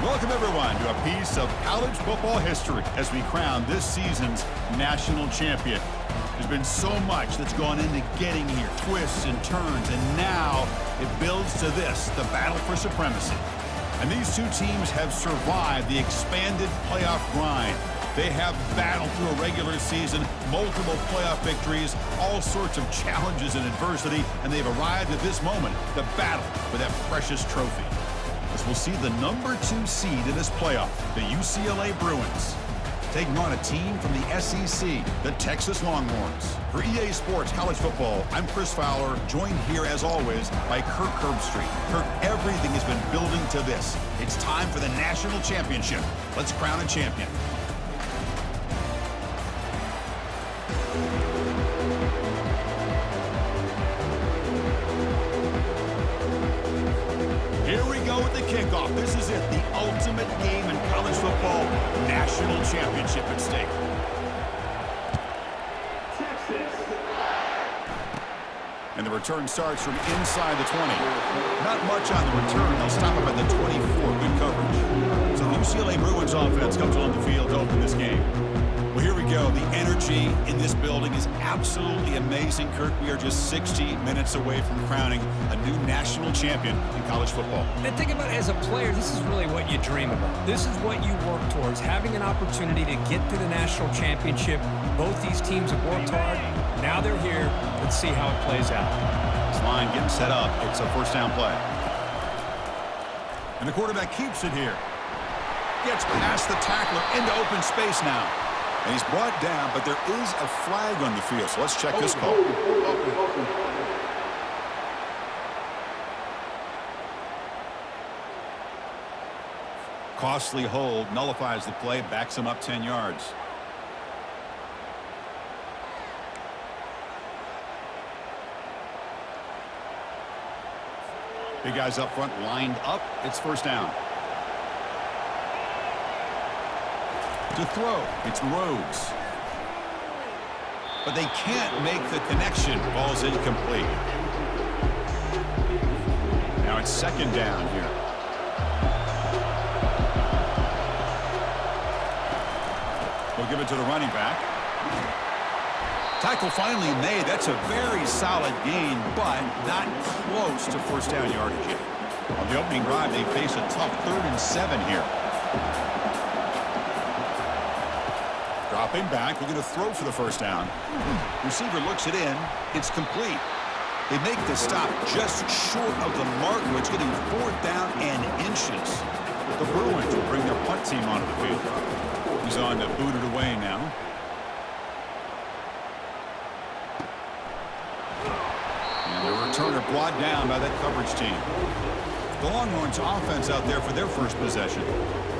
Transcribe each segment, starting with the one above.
Welcome, everyone, to a piece of college football history as we crown this season's national champion. There's been so much that's gone into getting here, twists and turns, and now it builds to this, the battle for supremacy. And these two teams have survived the expanded playoff grind. They have battled through a regular season, multiple playoff victories, all sorts of challenges and adversity, and they've arrived at this moment, the battle for that precious trophy. As we'll see the #2 seed in this playoff, the UCLA Bruins, taking on a team from the SEC, the Texas Longhorns. For EA Sports College Football, I'm Chris Fowler, joined here as always by Kirk Herbstreit. Kirk, everything has been building to this. It's time for the national championship. Let's crown a champion. Here we go with the kickoff. This is it, the ultimate game in college football. National championship at stake. And the return starts from inside the 20. Not much on the return. They'll stop him at the 24. Good coverage. So the UCLA Bruins offense comes on the field to open this game. Well, here we go. The energy in this building is absolutely amazing, Kirk. We are just 60 minutes away from crowning a new national champion in college football. And think about it, as a player, this is really what you dream about. This is what you work towards, having an opportunity to get to the national championship. Both these teams have worked hard. Now they're here. Let's see how it plays out. This line getting set up. It's a first down play. And the quarterback keeps it here. Gets past the tackler into open space now. And he's brought down, but there is a flag on the field. So let's check this call. Costly hold, nullifies the play, backs him up 10 yards. Big guys up front, lined up. It's first down. To throw, it's Rhodes. But they can't make the connection. Ball's incomplete. Now it's second down here. We'll give it to the running back. Tackle finally made. That's a very solid gain, but not close to first down yardage yet. On the opening drive, they face a tough 3rd and 7 here. Dropping back, looking to throw for the first down. Receiver looks it in. It's complete. They make the stop just short of the marker. It's getting 4th down and inches. The Bruins will bring their punt team onto the field. He's on to boot it away now. And the returner brought down by that coverage team. The Longhorns offense out there for their first possession.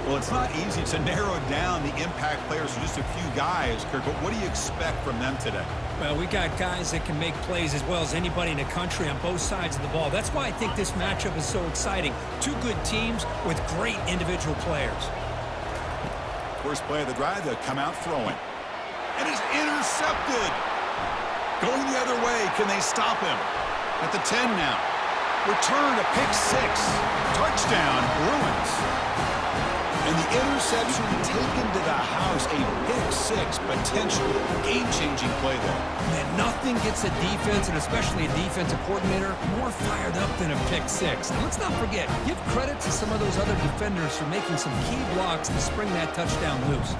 Well, it's not easy to narrow down the impact players to just a few guys, Kirk, but what do you expect from them today? Well, we got guys that can make plays as well as anybody in the country on both sides of the ball. That's why I think this matchup is so exciting. Two good teams with great individual players. First play of the drive, they'll come out throwing. And it's intercepted. Going the other way, can they stop him? At the 10 now. Return, a pick 6. Touchdown, Bruins. And the interception taken to the house, a pick 6, potential game-changing play there. Man, nothing gets a defense, and especially a defensive coordinator, more fired up than a pick 6. And let's not forget, give credit to some of those other defenders for making some key blocks to spring that touchdown loose.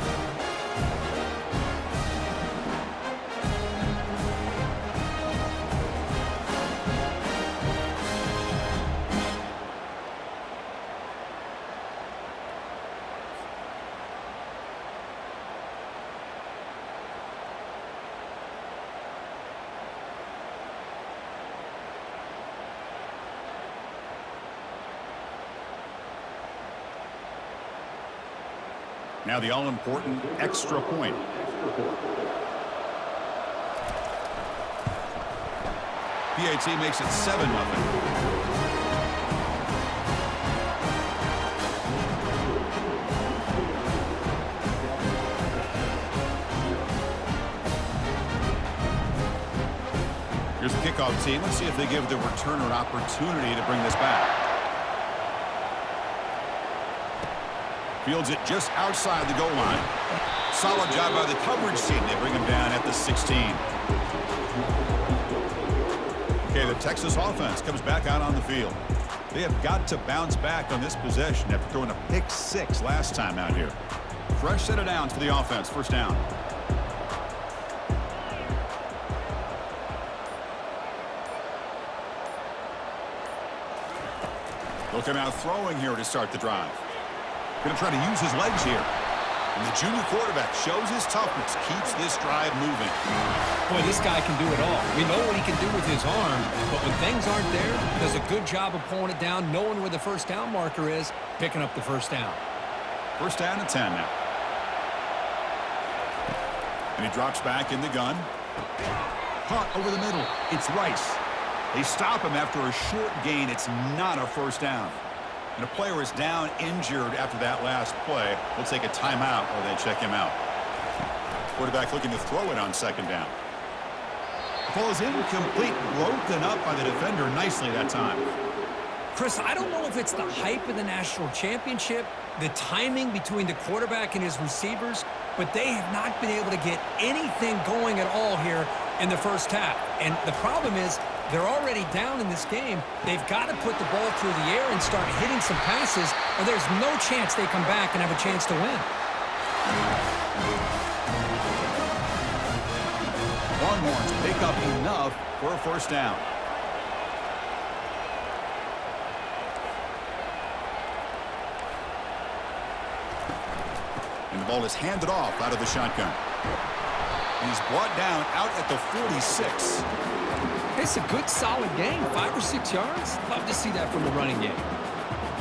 Now the all-important extra point. PAT makes it 7-0. Here's the kickoff team. Let's see if they give the returner an opportunity to bring this back. Fields it just outside the goal line. Solid job by the coverage team. They bring him down at the 16. Okay, the Texas offense comes back out on the field. They have got to bounce back on this possession after throwing a pick 6 last time out here. Fresh set of downs for the offense. First down. They'll come out throwing here to start the drive. Going to try to use his legs here. And the junior quarterback shows his toughness, keeps this drive moving. Boy, this guy can do it all. We know what he can do with his arm, but when things aren't there, does a good job of pulling it down, knowing where the first down marker is, picking up the first down. First down and 10 now. And he drops back in the gun. Caught over the middle. It's Rice. They stop him after a short gain. It's not a first down. And a player is down injured after that last play. We'll take a timeout while they check him out. Quarterback looking to throw it on second down. Ball is incomplete, broken up by the defender nicely that time. Chris, I don't know if it's the hype of the national championship, the timing between the quarterback and his receivers, but they have not been able to get anything going at all here in the first half. And the problem is they're already down in this game. They've got to put the ball through the air and start hitting some passes, or there's no chance they come back and have a chance to win. Longhorns pick up enough for a first down. And the ball is handed off out of the shotgun. And he's brought down out at the 46. It's a good, solid game, 5 or 6 yards. Love to see that from the running game.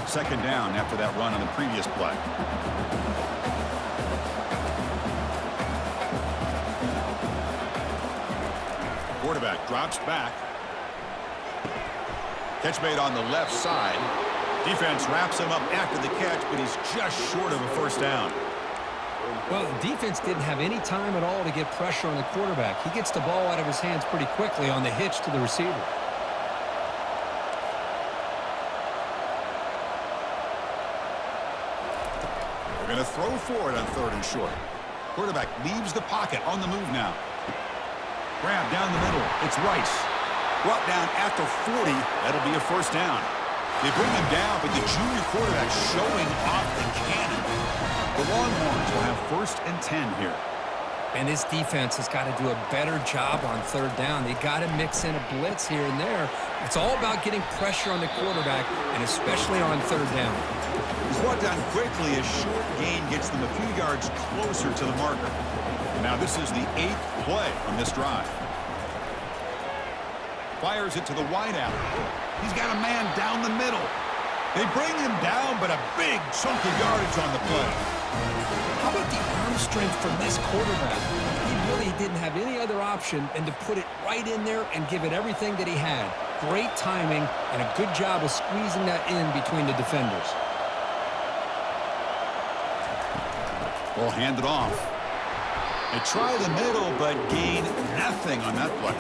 Second down after that run on the previous play. Quarterback drops back. Catch made on the left side. Defense wraps him up after the catch, but he's just short of a first down. Well, the defense didn't have any time at all to get pressure on the quarterback. He gets the ball out of his hands pretty quickly on the hitch to the receiver. They're going to throw for it on third and short. Quarterback leaves the pocket on the move now. Grab down the middle. It's Rice. Brought down at the 40. That'll be a first down. They bring him down, but the junior quarterback showing off the cannon. The Longhorns will have first and 10 here. And this defense has got to do a better job on third down. They got to mix in a blitz here and there. It's all about getting pressure on the quarterback, and especially on third down. He's brought down quickly. A short gain gets them a few yards closer to the marker. Now this is the 8th play on this drive. Fires it to the wideout. He's got a man down the middle. They bring him down, but a big chunk of yardage on the play. How about the arm strength from this quarterback? He really didn't have any other option than to put it right in there and give it everything that he had. Great timing and a good job of squeezing that in between the defenders. Ball handed off. They try the middle, but gain nothing on that play.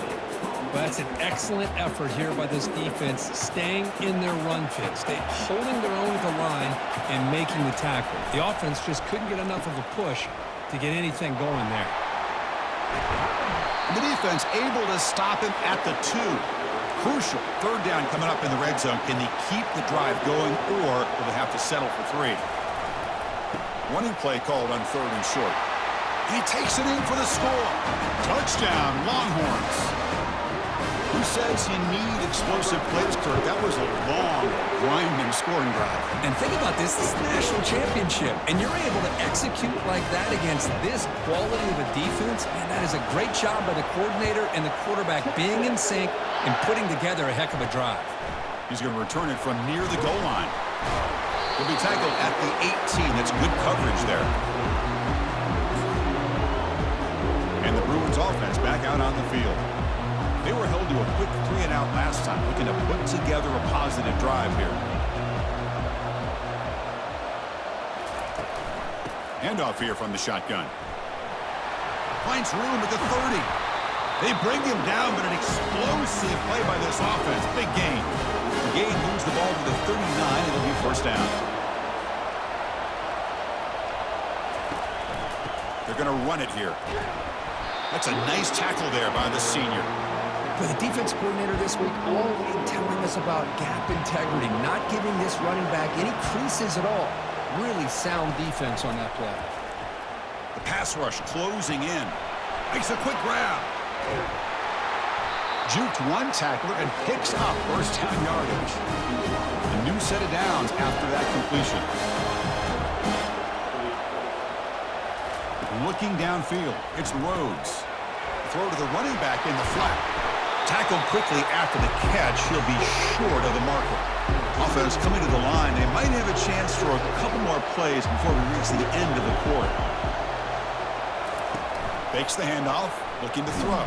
Well, that's an excellent effort here by this defense, staying in their run fits. They're holding their own at the line and making the tackle. The offense just couldn't get enough of a push to get anything going there. The defense able to stop him at the 2. Crucial. Third down coming up in the red zone. Can they keep the drive going, or will they have to settle for 3? Running play called on third and short. He takes it in for the score. Touchdown, Longhorns. Who says you need explosive plays, Kirk? That was a long, grinding scoring drive. And think about this. This is the national championship, and you're able to execute like that against this quality of a defense. Man, that is a great job by the coordinator and the quarterback being in sync and putting together a heck of a drive. He's going to return it from near the goal line. He'll be tackled at the 18. That's good coverage there. And the Bruins offense back out on the field. They were held to a quick 3-and-out last time, looking to put together a positive drive here. Handoff here from the shotgun. Finds room at the 30. They bring him down, but an explosive play by this offense. Big gain. The gain moves the ball to the 39. It'll be first down. They're going to run it here. That's a nice tackle there by the senior. For the defense coordinator this week, already telling us about gap integrity, not giving this running back any creases at all. Really sound defense on that play. The pass rush closing in. Makes a quick grab. Juked one tackler and picks up first down yardage. A new set of downs after that completion. Looking downfield, it's Rhodes. Throw to the running back in the flat. Tackled quickly after the catch. He'll be short of the marker. Offense coming to the line. They might have a chance for a couple more plays before we reach the end of the quarter. Fakes the handoff, looking to throw.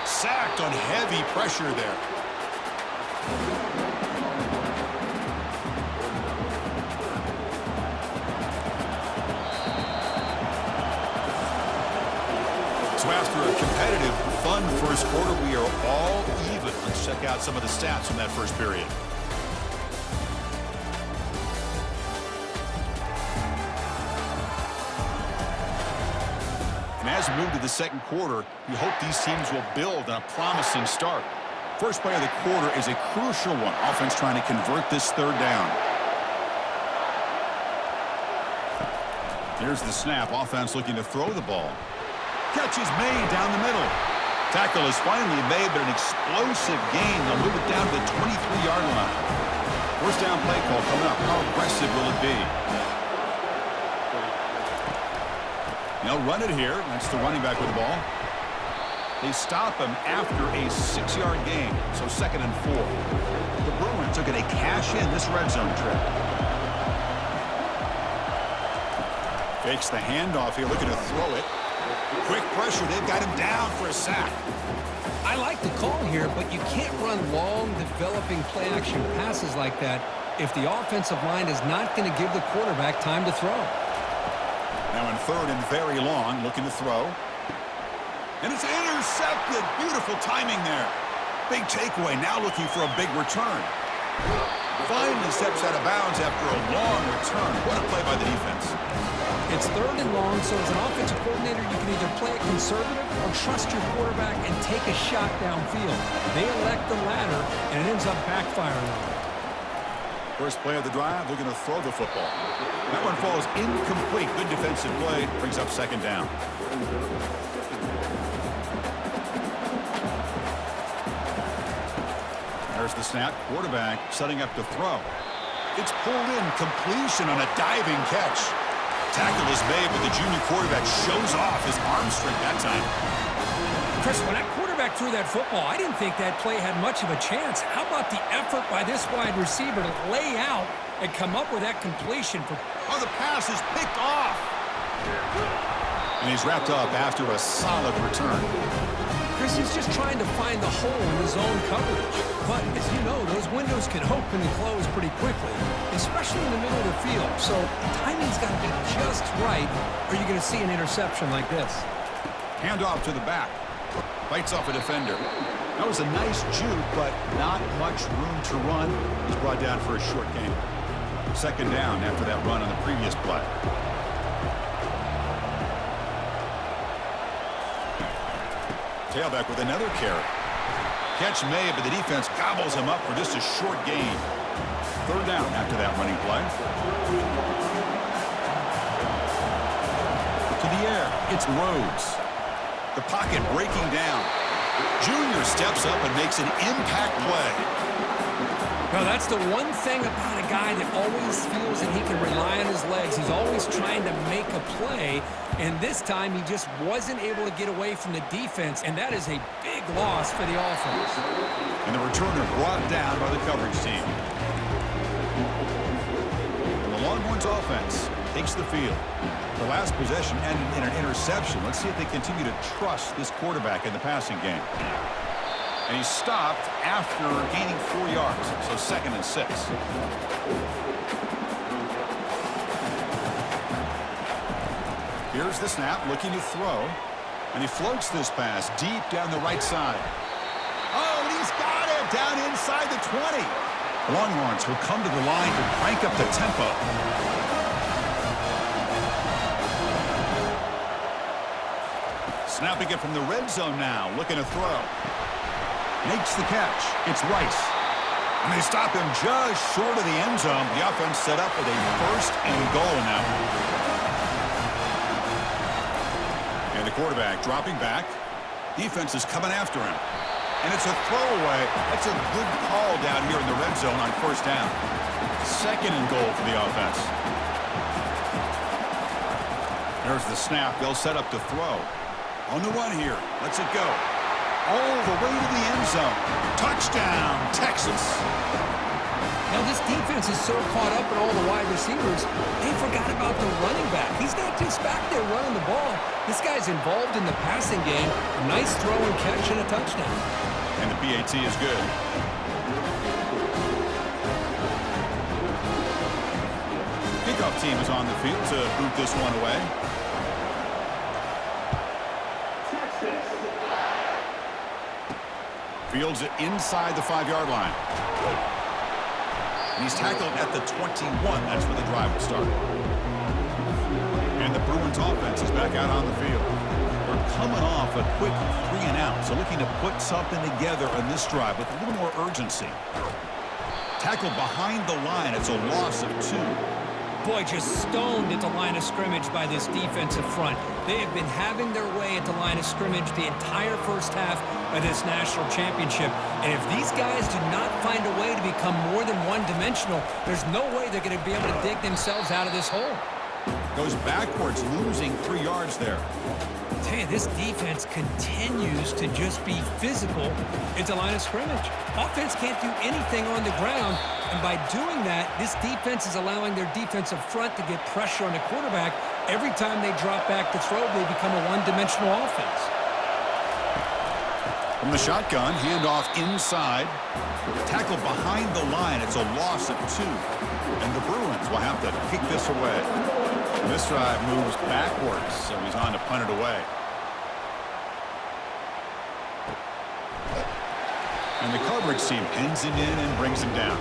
Sacked on heavy pressure there. So after a competitive, fun first quarter, we are all even. Let's check out some of the stats from that first period. And as we move to the second quarter, we hope these teams will build on a promising start. First play of the quarter is a crucial one. Offense trying to convert this third down. Here's the snap. Offense looking to throw the ball. Catch is made down the middle. Tackle is finally made, but an explosive gain. They'll move it down to the 23-yard line. First down play call coming up. How aggressive will it be? They'll run it here. That's the running back with the ball. They stop him after a 6-yard gain, so 2nd and 4. The Bruins are going to cash in this red zone trip. Fakes the handoff here, looking to throw it. Quick pressure, they've got him down for a sack. I like the call here, but you can't run long, developing play-action passes like that if the offensive line is not going to give the quarterback time to throw. Now in 3rd and very long, looking to throw. And it's intercepted. Beautiful timing there. Big takeaway, now looking for a big return. Finally steps out of bounds after a long return. What a play by the defense. It's 3rd and long, so as an offensive coordinator, you can either play it conservative or trust your quarterback and take a shot downfield. They elect the latter, and it ends up backfiring on them. First play of the drive, looking to throw the football. That one falls incomplete. Good defensive play. Brings up 2nd down. There's the snap. Quarterback setting up to throw. It's pulled in. Completion on a diving catch. Tackle is made, but the junior quarterback shows off his arm strength that time. Chris, when that quarterback threw that football, I didn't think that play had much of a chance. How about the effort by this wide receiver to lay out and come up with that completion? Oh, the pass is picked off. And he's wrapped up after a solid return. Chris, he's just trying to find the hole in his own coverage. But, as you know, those windows can open and close pretty quickly, especially in the middle of the field. So the timing's got to be just right, or you're going to see an interception like this. Handoff to the back. Fights off a defender. That was a nice juke, but not much room to run. He's brought down for a short gain. 2nd down after that run on the previous play. Tailback with another carry. Catch made, but the defense gobbles him up for just a short gain. 3rd down after that running play. To the air, it's Rhodes. The pocket breaking down. Junior steps up and makes an impact play. Well, that's the one thing about a guy that always feels that he can rely on his legs. He's always trying to make a play, and this time he just wasn't able to get away from the defense, and that is a big loss for the offense. And the returner brought down by the coverage team. And the Longhorns offense takes the field. The last possession ended in an interception. Let's see if they continue to trust this quarterback in the passing game. And he stopped after gaining 4 yards, so 2nd and 6. Here's the snap, looking to throw. And he floats this pass deep down the right side. Oh, and he's got it down inside the 20. Longhorns will come to the line to crank up the tempo. Snapping it from the red zone now. Looking to throw. Makes the catch. It's Rice. And they stop him just short of the end zone. The offense set up with a first and goal now. And the quarterback dropping back. Defense is coming after him. And it's a throwaway. That's a good call down here in the red zone on first down. Second and goal for the offense. There's the snap. They'll set up to throw. On the run here. Lets it go. All the way to the end zone. Touchdown, Texas. Now, this defense is so caught up in all the wide receivers, they forgot about the running back. He's not just back there running the ball. This guy's involved in the passing game. A nice throw and catch and a touchdown. And the PAT is good. Kickoff team is on the field to boot this one away. Fields it inside the 5-yard line. And he's tackled at the 21. That's where the drive will start. And the Bruins offense is back out on the field. They're coming off a quick 3-and-out, so looking to put something together on this drive with a little more urgency. Tackled behind the line. It's a loss of 2. Boy, just stoned at the line of scrimmage by this defensive front. They have been having their way at the line of scrimmage the entire first half of this national championship. And if these guys do not find a way to become more than one-dimensional, there's no way they're going to be able to dig themselves out of this hole. Goes backwards, losing 3 yards there. I tell you, this defense continues to just be physical at the line of scrimmage. Offense can't do anything on the ground. And by doing that, this defense is allowing their defensive front to get pressure on the quarterback. Every time they drop back to throw, they become a one-dimensional offense. From the shotgun, handoff inside. Tackle behind the line. It's a loss of 2. And the Bruins will have to kick this away. And this drive moves backwards, so he's on to punt it away. And the coverage team pins him in and brings him down.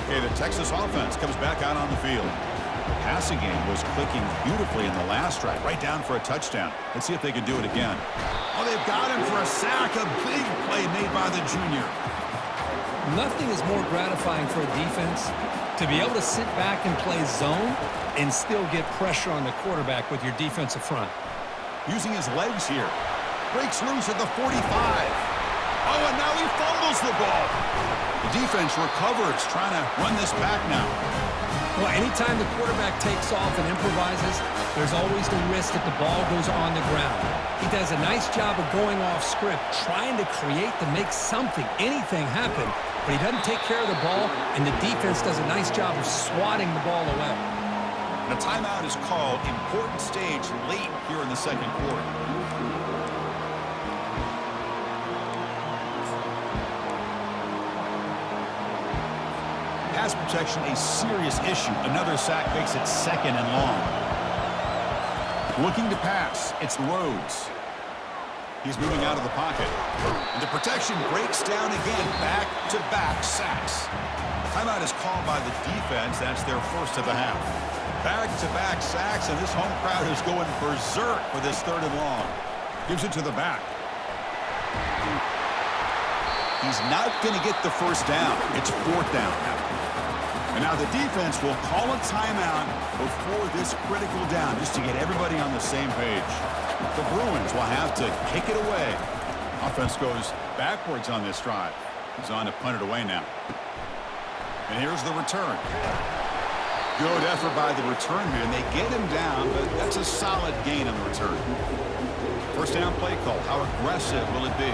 Okay, the Texas offense comes back out on the field. The passing game was clicking beautifully in the last drive, right down for a touchdown. Let's see if they can do it again. Oh, they've got him for a sack. A big play made by the junior. Nothing is more gratifying for a defense to be able to sit back and play zone and still get pressure on the quarterback with your defensive front. Using his legs here. Breaks loose at the 45. Oh, and now he fumbles the ball. The defense recovers, trying to run this back now. Well, anytime the quarterback takes off and improvises, there's always the risk that the ball goes on the ground. He does a nice job of going off script, trying to create to make something, anything happen, but he doesn't take care of the ball, and the defense does a nice job of swatting the ball away. And a timeout is called. Important stage late here in the second quarter. Pass protection a serious issue. Another sack makes it second and long. Looking to pass. It's Rhodes. He's moving out of the pocket. And the protection breaks down again. Back-to-back sacks. Timeout is called by the defense. That's their first of the half. Back-to-back sacks, and this home crowd is going berserk for this third and long. Gives it to the back. He's not going to get the first down. It's fourth down now. And now the defense will call a timeout before this critical down, just to get everybody on the same page. The Bruins will have to kick it away. Offense goes backwards on this drive. He's on to punt it away now. And here's the return. Good effort by the return man. They get him down, but that's a solid gain on the return. First down play call. How aggressive will it be?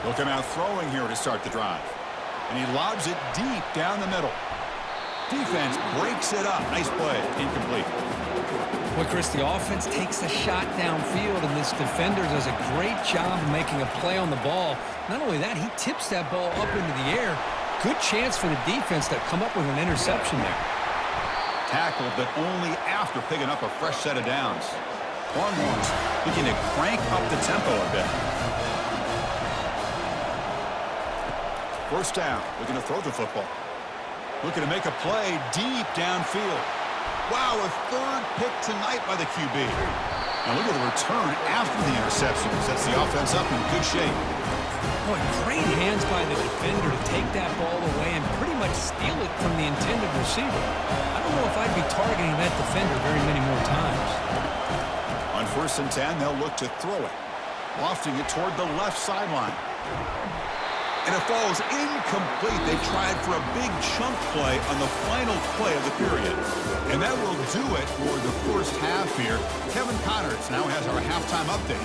They'll come out throwing here to start the drive. And he lobs it deep down the middle. Defense breaks it up. Nice play. Incomplete. Well, Chris, the offense takes a shot downfield, and this defender does a great job of making a play on the ball. Not only that, he tips that ball up into the air. Good chance for the defense to come up with an interception there. Tackled, but only after picking up a fresh set of downs. Longhorns looking to crank up the tempo a bit. First down, looking to throw the football. Looking to make a play deep downfield. Wow, a third pick tonight by the QB. Now look at the return after the interception. Sets the offense up in good shape. Boy, great hands by the defender to take that ball away and pretty much steal it from the intended receiver. I don't know if I'd be targeting that defender very many more times. On 1st and 10, they'll look to throw it, lofting it toward the left sideline. And it falls incomplete. They tried for a big chunk play on the final play of the period. And that will do it for the first half here. Kevin Connors now has our halftime update.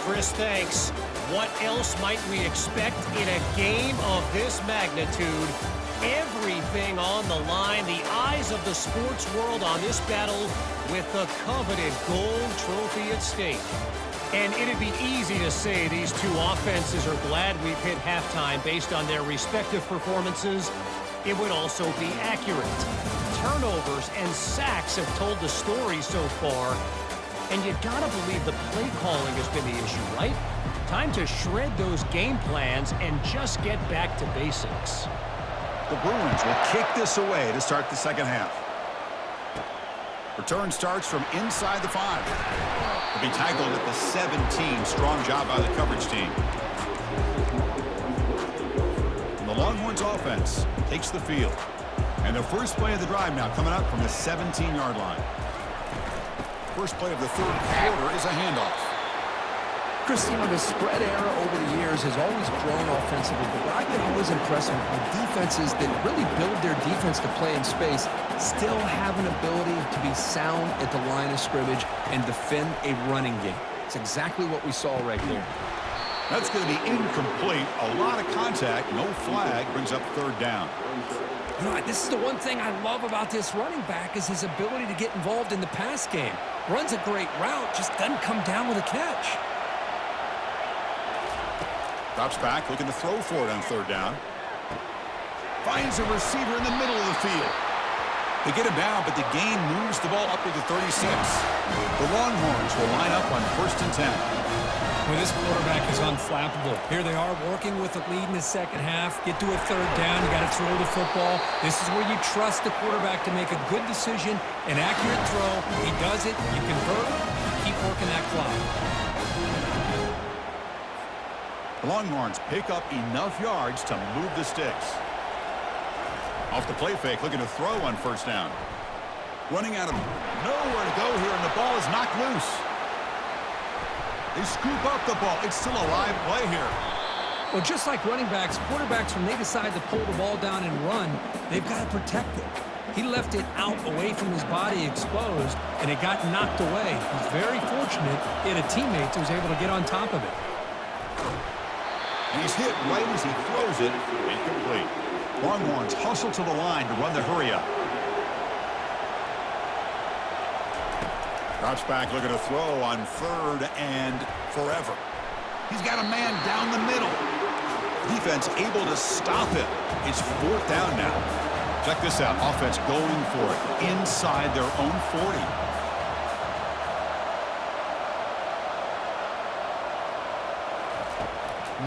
Chris, thanks. What else might we expect in a game of this magnitude? Everything on the line. The eyes of the sports world on this battle with the coveted gold trophy at stake. And it'd be easy to say these two offenses are glad we've hit halftime based on their respective performances. It would also be accurate. Turnovers and sacks have told the story so far. And you gotta believe the play calling has been the issue, right? Time to shred those game plans and just get back to basics. The Bruins will kick this away to start the second half. Return starts from inside the 5. Will be tackled at the 17. Strong job by the coverage team. And the Longhorns offense takes the field. And the first play of the drive now coming up from the 17-yard line. First play of the third quarter is a handoff. Chris, you know, the spread era over the years has always grown offensively, but what I've been always impressed with defenses that really build their defense to play in space still have an ability to be sound at the line of scrimmage and defend a running game. It's exactly what we saw right there. That's going to be incomplete. A lot of contact. No flag. Brings up third down. You know, this is the one thing I love about this running back is his ability to get involved in the pass game. Runs a great route, just doesn't come down with a catch. Drops back, looking to throw for it on third down. Finds a receiver in the middle of the field. They get him down, but the gain moves the ball up to the 36. The Longhorns will line up on 1st and 10. Well, this quarterback is unflappable. Here they are working with the lead in the second half. Get to a third down, you got to throw the football. This is where you trust the quarterback to make a good decision, an accurate throw. He does it, you convert, you keep working that clock. The Longhorns pick up enough yards to move the sticks. Off the play fake, looking to throw on first down. Running out of nowhere to go here, and the ball is knocked loose. They scoop up the ball. It's still a live play here. Well, just like running backs, quarterbacks, when they decide to pull the ball down and run, they've got to protect it. He left it out away from his body exposed, and it got knocked away. He's very fortunate he had a teammate who was able to get on top of it. And he's hit right as he throws it. Incomplete. Longhorns hustle to the line to run the hurry-up. Drops back, looking to throw on third and forever. He's got a man down the middle. Defense able to stop it. It's fourth down now. Check this out. Offense going for it inside their own 40.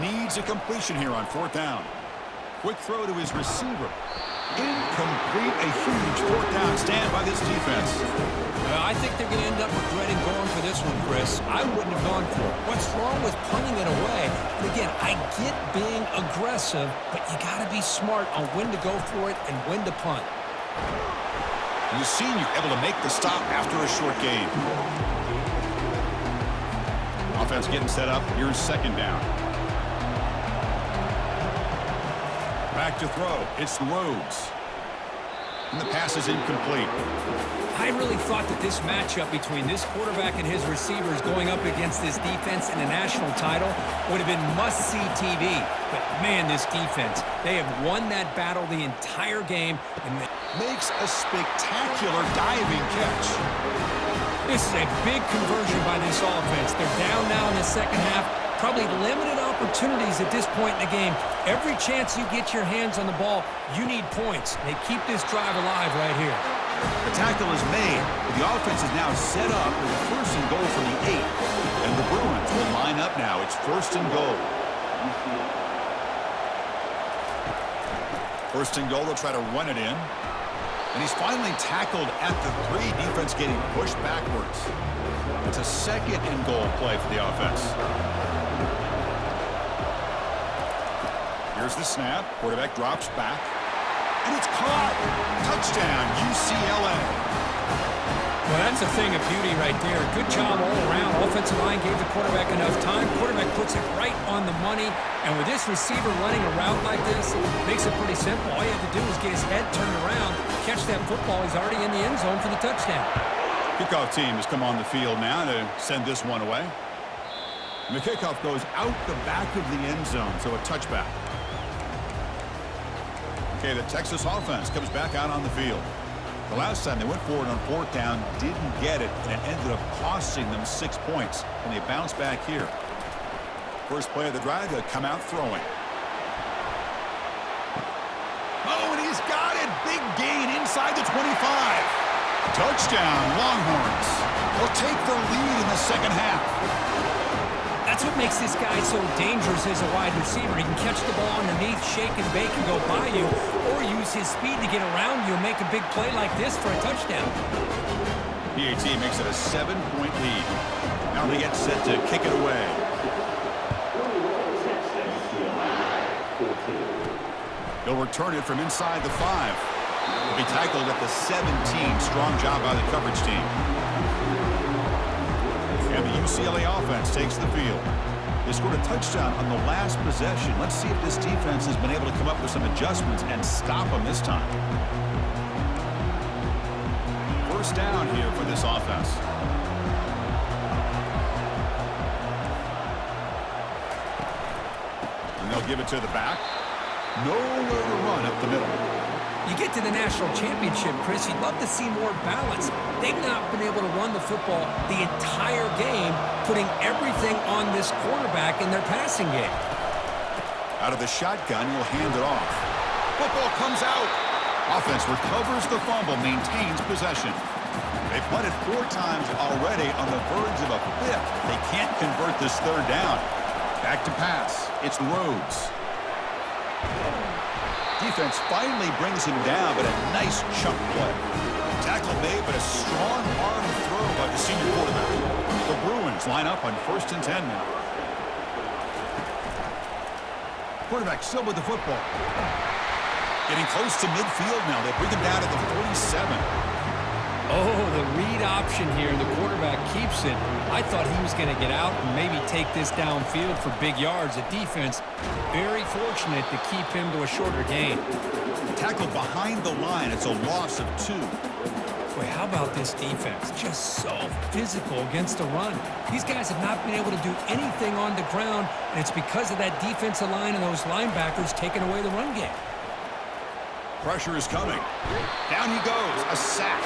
Needs a completion here on fourth down. Quick throw to his receiver. Incomplete. A huge fourth down stand by this defense. I think they're going to end up regretting going for this one, Chris. I wouldn't have gone for it. What's wrong with punting it away? And again, I get being aggressive, but you got to be smart on when to go for it and when to punt. And the senior able to make the stop after a short game. Offense getting set up. Here's second down. Back to throw. It's Rhodes. And the pass is incomplete. I really thought that this matchup between this quarterback and his receivers going up against this defense in a national title would have been must-see TV. But, man, this defense, they have won that battle the entire game. And makes a spectacular diving catch. This is a big conversion by this offense. They're down now in the second half. Probably limited opportunities at this point in the game. Every chance you get your hands on the ball, you need points. They keep this drive alive right here. The tackle is made, but the offense is now set up with a first and goal from the 8. And the Bruins will line up now. It's first and goal. First and goal, they'll try to run it in. And he's finally tackled at the 3. Defense getting pushed backwards. It's a second and goal play for the offense. Here's the snap. Quarterback drops back. And it's caught. Touchdown, UCLA. Well, that's a thing of beauty right there. Good job all around. Offensive line gave the quarterback enough time. Quarterback puts it right on the money. And with this receiver running a route like this, makes it pretty simple. All you have to do is get his head turned around, catch that football. He's already in the end zone for the touchdown. Kickoff team has come on the field now to send this one away. And the kickoff goes out the back of the end zone, so a touchback. Okay, the Texas offense comes back out on the field. The last time they went forward on 4th down, didn't get it, and it ended up costing them 6 points, and they bounce back here. First play of the drive, they'll come out throwing. Oh, and he's got it. Big gain inside the 25. Touchdown, Longhorns. They'll take the lead in the second half. That's what makes this guy so dangerous as a wide receiver. He can catch the ball underneath, shake and bake and go by you, or use his speed to get around you and make a big play like this for a touchdown. PAT makes it a 7-point lead. Now they get set to kick it away. They'll return it from inside the 5. They'll be tackled at the 17. Strong job by the coverage team. And the UCLA offense takes the field. They scored a touchdown on the last possession. Let's see if this defense has been able to come up with some adjustments and stop them this time. First down here for this offense. And they'll give it to the back. Nowhere to run up the middle. You get to the national championship, Chris, you'd love to see more balance. They've not been able to run the football the entire game, putting everything on this quarterback in their passing game. Out of the shotgun, he'll hand it off. Football comes out. Offense recovers the fumble, maintains possession. They've punted 4 times already on the verge of a 5th. They can't convert this 3rd down. Back to pass. It's Rhodes. Defense finally brings him down, but a nice chunk play. Tackle made, but a strong arm throw by the senior quarterback. The Bruins line up on 1st and 10 now. Quarterback still with the football. Getting close to midfield now. They bring him down to the 47. Oh, the read option here. The quarterback keeps it. I thought he was going to get out and maybe take this downfield for big yards. The defense, very fortunate to keep him to a shorter gain. Tackled behind the line. It's a loss of 2. Boy, how about this defense? Just so physical against the run. These guys have not been able to do anything on the ground, and it's because of that defensive line and those linebackers taking away the run game. Pressure is coming. Down he goes. A sack.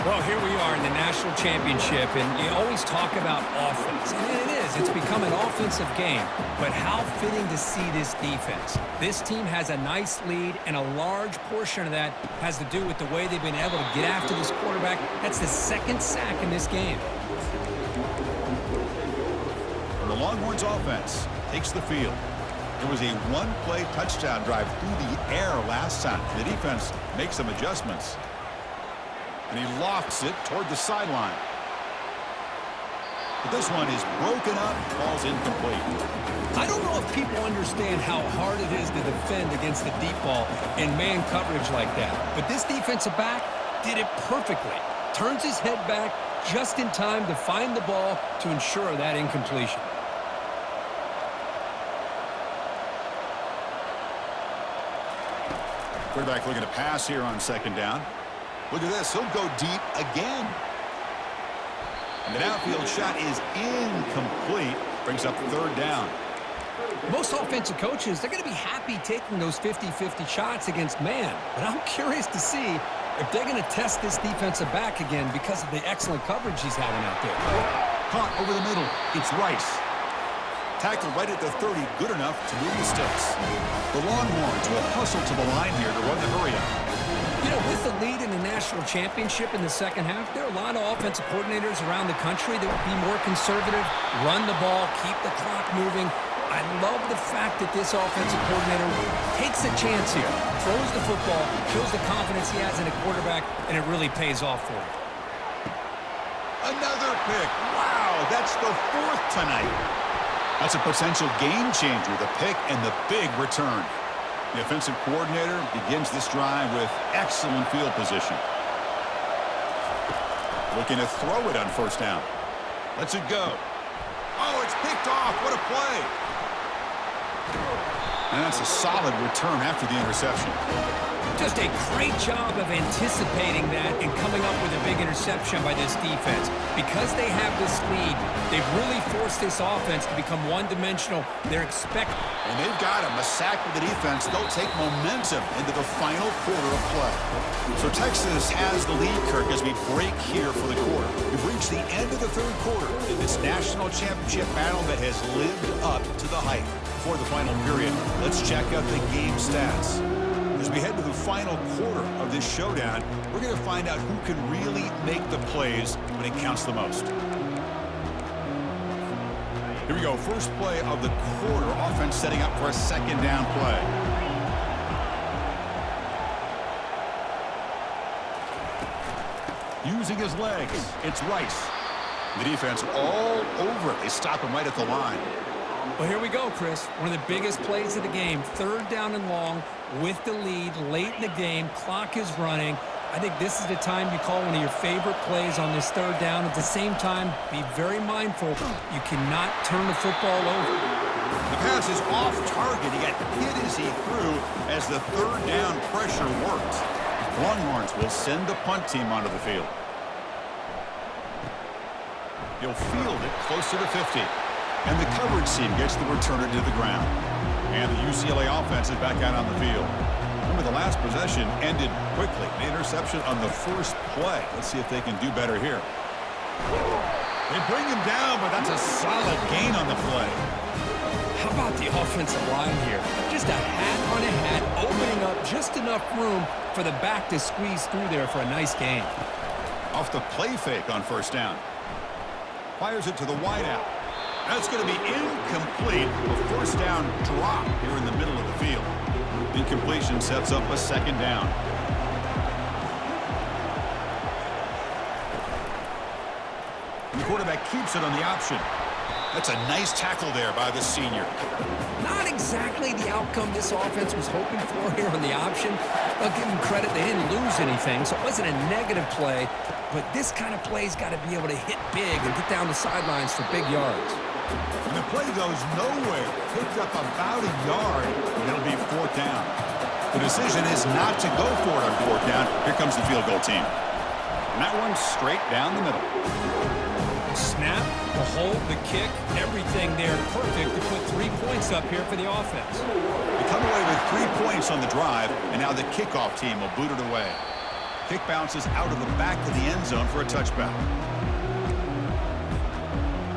Well, here we are in the national championship, and you always talk about offense. And it is. It's become an offensive game. But how fitting to see this defense. This team has a nice lead, and a large portion of that has to do with the way they've been able to get after this quarterback. That's the 2nd sack in this game. The Longhorns offense takes the field. It was a 1-play touchdown drive through the air last time. The defense makes some adjustments. And he lofts it toward the sideline. But this one is broken up, falls incomplete. I don't know if people understand how hard it is to defend against the deep ball in man coverage like that. But this defensive back did it perfectly. Turns his head back just in time to find the ball to ensure that incompletion. Quarterback looking to pass here on 2nd down. Look at this. He'll go deep again. And the downfield shot is incomplete. Brings up 3rd down. Most offensive coaches, they're going to be happy taking those 50-50 shots against man. But I'm curious to see if they're going to test this defensive back again because of the excellent coverage he's having out there. Caught over the middle. It's Rice. Tackled right at the 30. Good enough to move the sticks. The Longhorns will hustle to the line here to run the hurry-up. You know, with the lead in the national championship in the second half, there are a lot of offensive coordinators around the country that would be more conservative, run the ball, keep the clock moving. I love the fact that this offensive coordinator takes a chance here, throws the football, shows the confidence he has in a quarterback, and it really pays off for him. Another pick. Wow, that's the 4th tonight. That's a potential game changer, the pick and the big return. The offensive coordinator begins this drive with excellent field position. Looking to throw it on first down. Lets it go. Oh, it's picked off. What a play. And that's a solid return after the interception. Just a great job of anticipating that and coming up with a big interception by this defense. Because they have this lead, they've really forced this offense to become one-dimensional. They're expecting. And they've got him. A sack with the defense. They'll take momentum into the final quarter of play. So Texas has the lead, Kirk, as we break here for the quarter. We've reached the end of the 3rd quarter in this national championship battle that has lived up to the hype. Before the final period, let's check out the game stats. As we head to the final quarter of this showdown, we're going to find out who can really make the plays when it counts the most. Here we go. First play of the quarter. Offense setting up for a 2nd down play. Using his legs, it's Rice. The defense all over it. They stop him right at the line. Well, here we go, Chris. One of the biggest plays of the game. 3rd down and long with the lead late in the game. Clock is running. I think this is the time you call one of your favorite plays on this 3rd down. At the same time, be very mindful. You cannot turn the football over. The pass is off target. He got hit as he threw as the 3rd down pressure worked. Longhorns will send the punt team onto the field. He'll field it close to the 50. And the coverage team gets the returner to the ground. And the UCLA offense is back out on the field. Remember, the last possession ended quickly. The interception on the first play. Let's see if they can do better here. They bring him down, but that's a solid gain on the play. How about the offensive line here? Just a hat on a hat, opening up just enough room for the back to squeeze through there for a nice gain. Off the play fake on first down. Fires it to the wideout. That's going to be incomplete. A first down drop here in the middle of the field. Incompletion sets up a 2nd down. And the quarterback keeps it on the option. That's a nice tackle there by the senior. Not exactly the outcome this offense was hoping for here on the option. I'll give them credit. They didn't lose anything, so it wasn't a negative play. But this kind of play's got to be able to hit big and get down the sidelines for big yards. And the play goes nowhere. Picked up about a yard, and it'll be 4th down. The decision is not to go for it on 4th down. Here comes the field goal team. And that one's straight down the middle. Snap, the hold, the kick, everything there perfect to put 3 points up here for the offense. They come away with 3 points on the drive, and now the kickoff team will boot it away. Kick bounces out of the back of the end zone for a touchback.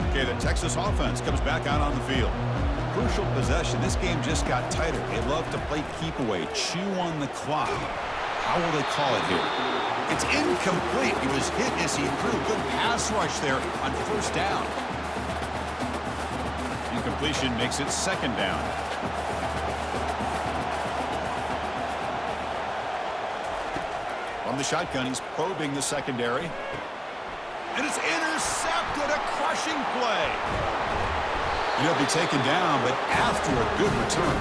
Okay, the Texas offense comes back out on the field. Crucial possession. This game just got tighter. They love to play keep away, chew on the clock. How will they call it here? It's incomplete. He was hit as he threw. Good pass rush there on first down. Incompletion makes it 2nd down. From the shotgun, he's probing the secondary. And it's intercepted, a crushing play. He'll be taken down, but after a good return.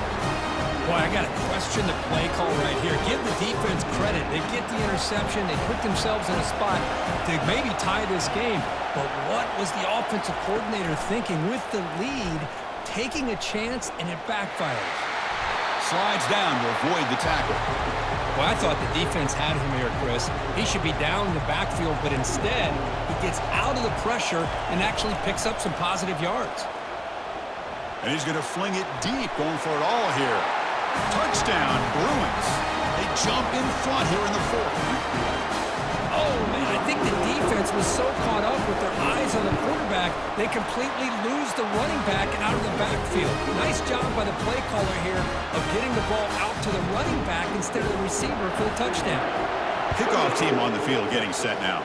Boy, I got to question the play call right here. Give the defense credit. They get the interception. They put themselves in a spot to maybe tie this game. But what was the offensive coordinator thinking with the lead, taking a chance, and it backfires? Slides down to avoid the tackle. Well, I thought the defense had him here, Chris. He should be down in the backfield, but instead, he gets out of the pressure and actually picks up some positive yards. And he's going to fling it deep, going for it all here. Touchdown, Bruins. They jump in front here in the 4th. Oh, man, I think the defense was so caught up with their eyes on the quarterback, they completely lose the running back out of the backfield. Nice job by the play caller here of getting the ball out to the running back instead of the receiver for the touchdown. Kickoff team on the field getting set now.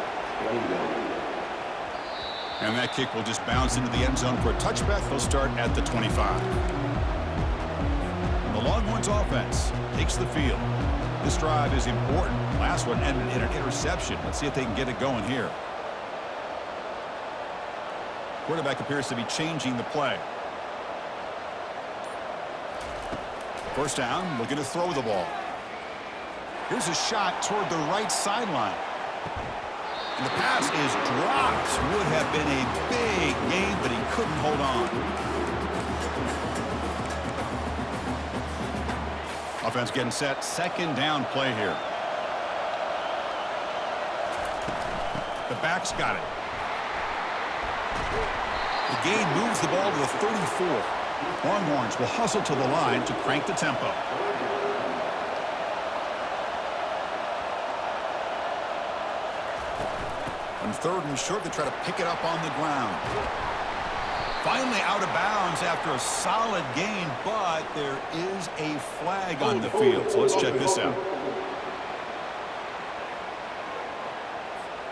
And that kick will just bounce into the end zone for a touchback. They'll start at the 25. And the Longhorns offense takes the field. This drive is important. Last one ended in an interception. Let's see if they can get it going here. Quarterback appears to be changing the play. First down, looking to throw the ball. Here's a shot toward the right sideline. And the pass is dropped. Would have been a big game, but he couldn't hold on. Offense getting set. Second down play here. The back's got it. The gain moves the ball to the 34. Longhorns will hustle to the line to crank the tempo. On third and short, they try to pick it up on the ground. Finally out of bounds after a solid gain, but there is a flag on the field. So let's check this out.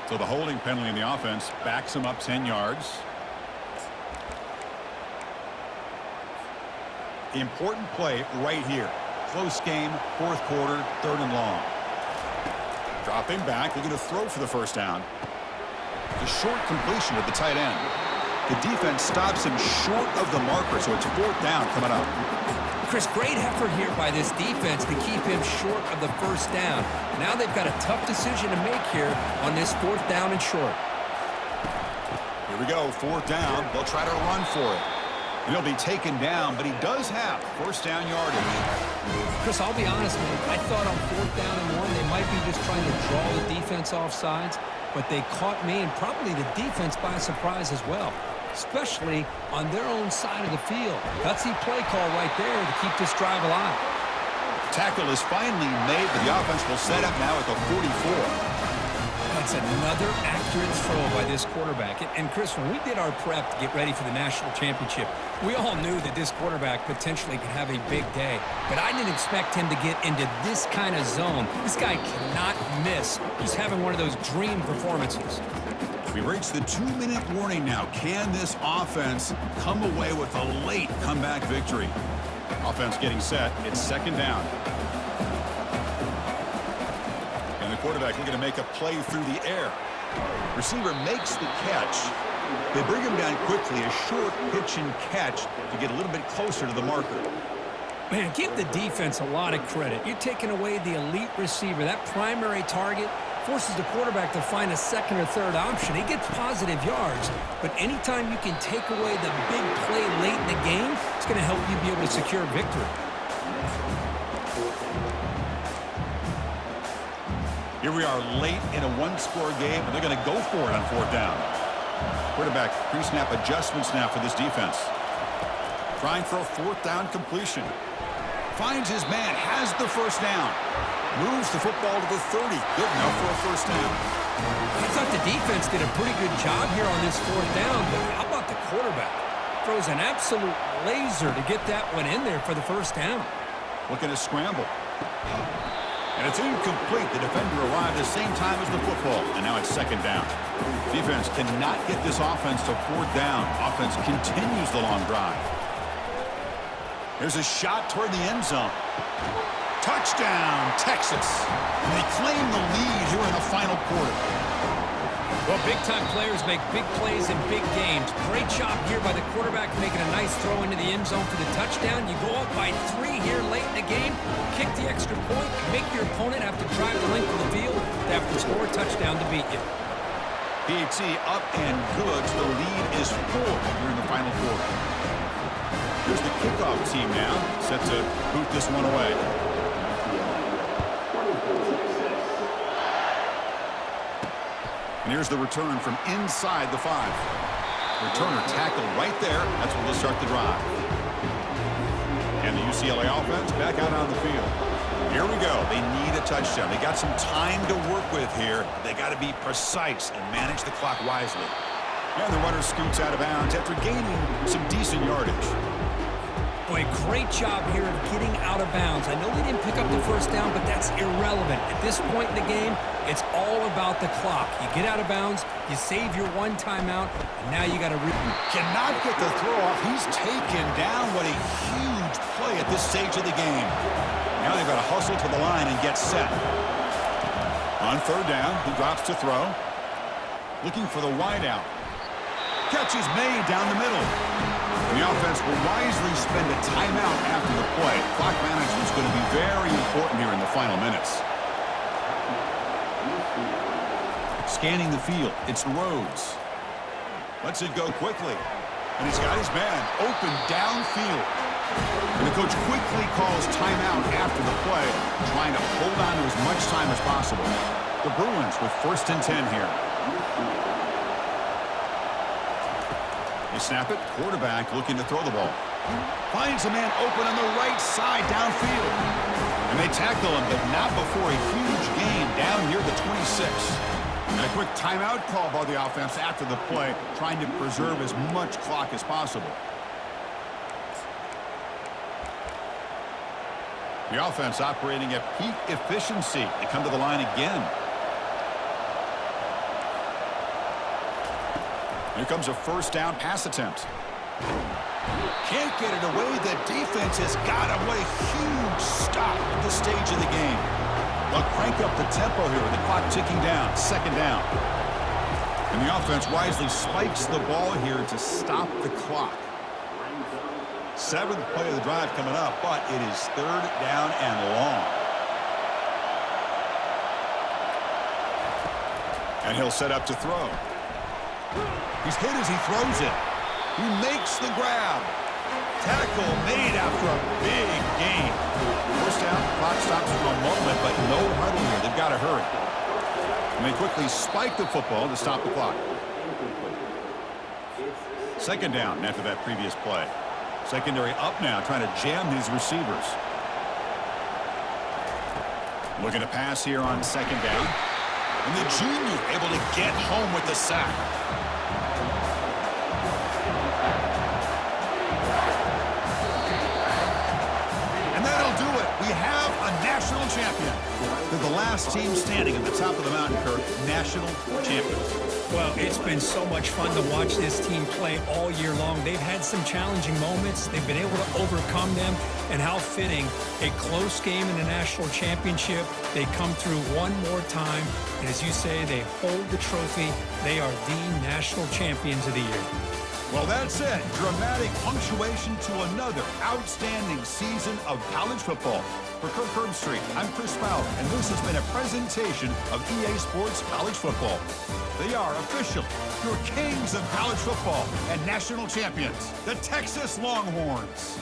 So the holding penalty in the offense backs him up 10 yards. Important play right here. Close game, fourth quarter, third and long. Dropping back, looking to throw for the first down. The short completion of the tight end. The defense stops him short of the marker, so it's fourth down coming up. Chris, great effort here by this defense to keep him short of the first down. Now they've got a tough decision to make here on this fourth down and short. Here we go, fourth down. They'll try to run for it. He'll be taken down, but he does have first down yardage. Chris, I'll be honest, man. I thought on fourth down and one, they might be just trying to draw the defense off sides, but they caught me and probably the defense by surprise as well, especially on their own side of the field. Gutsy play call right there to keep this drive alive. Tackle is finally made, but the offense will set up now at the 44. That's another accurate throw by this quarterback. And Chris, when we did our prep to get ready for the national championship, we all knew that this quarterback potentially could have a big day. But I didn't expect him to get into this kind of zone. This guy cannot miss. He's having one of those dream performances. We reached the 2-minute warning now. Can this offense come away with a late comeback victory? Offense getting set. It's second down. And the quarterback looking to make a play through the air. Receiver makes the catch. They bring him down quickly. A short pitch and catch to get a little bit closer to the marker. Man, give the defense a lot of credit. You're taking away the elite receiver. That primary target forces the quarterback to find a second or third option. He gets positive yards, but anytime you can take away the big play late in the game, it's going to help you be able to secure victory. Here we are late in a one-score game, and they're going to go for it on fourth down. Quarterback pre-snap adjustments now for this defense. Trying for a fourth down completion. Finds his man, has the first down. Moves the football to the 30. Good enough for a first down. I thought the defense did a pretty good job here on this fourth down, but how about the quarterback? Throws an absolute laser to get that one in there for the first down. Looking to scramble. And it's incomplete. The defender arrived at the same time as the football, and now it's second down. Defense cannot get this offense to fourth down. Offense continues the long drive. There's a shot toward the end zone. Touchdown, Texas. And they claim the lead here in the final quarter. Well, big-time players make big plays in big games. Great job here by the quarterback making a nice throw into the end zone for the touchdown. You go up by 3 here late in the game, kick the extra point, make your opponent have to drive the length of the field to have to score a touchdown to beat you. PAT up and good. So the lead is 4 here in the final quarter. Here's the kickoff team now, set to boot this one away. And here's the return from inside the 5. Returner tackled right there. That's where they'll start the drive. And the UCLA offense back out on the field. Here we go. They need a touchdown. They got some time to work with here. They got to be precise and manage the clock wisely. And the runner scoots out of bounds after gaining some decent yardage. Boy, great job here of getting out of bounds. I know they didn't pick up the first down, but that's irrelevant. At this point in the game, it's all about the clock. You get out of bounds, you save your one timeout, and now you got to... Cannot get the throw off. He's taken down. What a huge play at this stage of the game. Now they've got to hustle to the line and get set. On third down, he drops to throw. Looking for the wide out. Catch is made down the middle. And the offense will wisely spend a timeout after the play. Clock management is going to be very important here in the final minutes. Scanning the field, it's Rhodes. Lets it go quickly. And he's got his man open downfield. And the coach quickly calls timeout after the play, trying to hold on to as much time as possible. The Bruins with 1st and 10 here. They snap it. Quarterback looking to throw the ball. Finds a man open on the right side downfield. And they tackle him, but not before a huge gain down near the 26. And a quick timeout call by the offense after the play, trying to preserve as much clock as possible. The offense operating at peak efficiency. They come to the line again. Here comes a first down pass attempt. Can't get it away. The defense has got him. What a huge stop at this stage of the game. They'll crank up the tempo here with the clock ticking down. 2nd down. And the offense wisely spikes the ball here to stop the clock. 7th play of the drive coming up, but it is 3rd down and long. And he'll set up to throw. He's hit as he throws it. He makes the grab. Tackle made after a big gain. First down, clock stops for a moment, but no huddle here. They've got to hurry. And they quickly spike the football to stop the clock. 2nd down after that previous play. Secondary up now, trying to jam these receivers. Looking to pass here on 2nd down. And the junior able to get home with the sack. We have a national champion. They're the last team standing at the top of the mountain, Kirk. National champions. Well, it's been so much fun to watch this team play all year long. They've had some challenging moments. They've been able to overcome them. And how fitting, a close game in the national championship. They come through one more time. And as you say, they hold the trophy. They are the national champions of the year. Well, that's it. Dramatic punctuation to another outstanding season of college football. For Kirk Herbstreit, I'm Chris Fowler, and this has been a presentation of EA Sports College Football. They are official, your kings of college football and national champions, the Texas Longhorns.